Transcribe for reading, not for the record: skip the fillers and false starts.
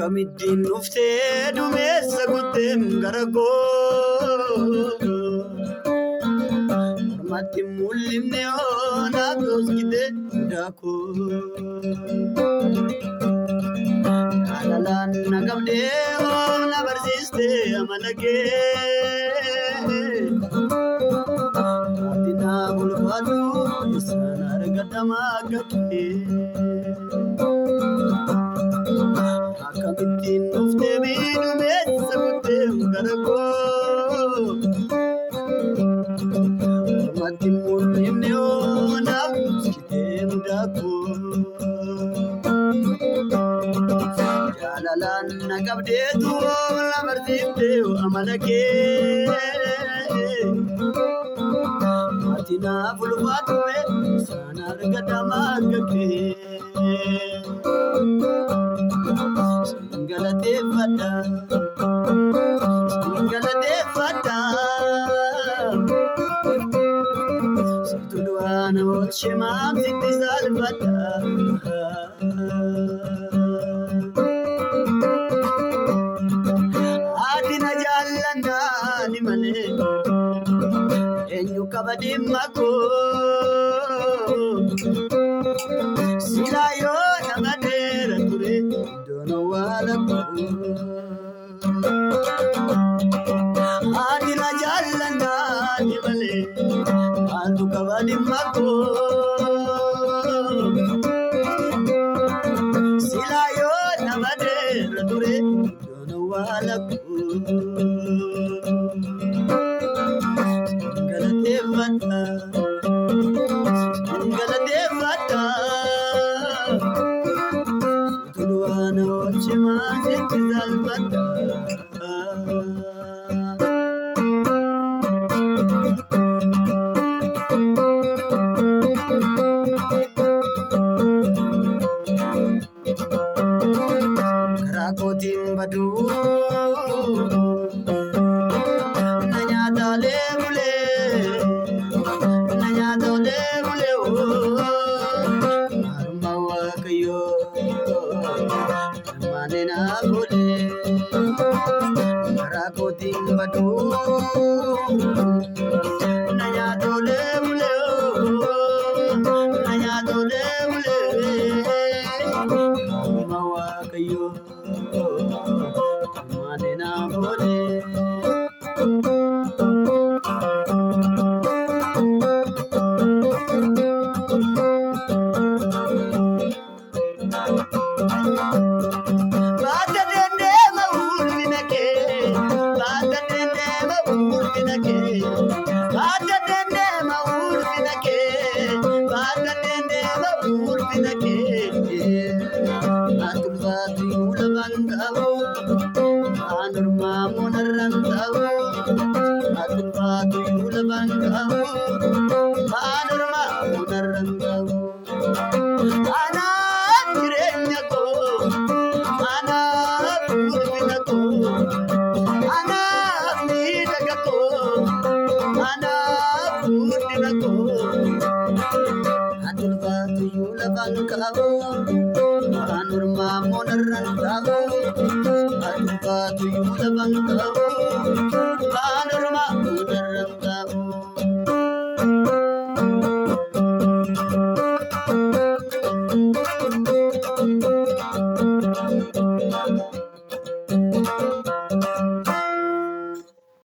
Akkamitti nuftee duumessa guuteen garagoo Mati mul'imne oonaa goosgitee daakuu Jalalaan naqabdee oona barsiistee amalagee Maatinaa bulfaatu isaan argatamaa gakkee Akkamitti nuftee duumessa guuteen garagoo Mati mul'imne oonaa goosgitee daakuu Jalalaan naqabdee oona barsiistee amalagee Maatinaa bulfaatu isaan argatamaa gakkee Singalateeffadha Situ du'aana oolchee maamsitti saalfadha Haati na jaalladhaani malee eenyu qaba dhimma koo silaa yoo nama dheera ture iddoon awwaala koo haati na jaalladhaani malee maaltu qaba dhimma koo silaa yoo nama dheera ture iddoon awwaala koo Singalateeffadha Situ du'aana oolchee maamsitti saalfadha Karaa kootiin baduu na nyaataalee bulee Harma Waaqayyoo Namane naa godhee karaa kootiin baduu na nyaatoolee bulee Harma Waaqayyoo Namane naa godhee Panorama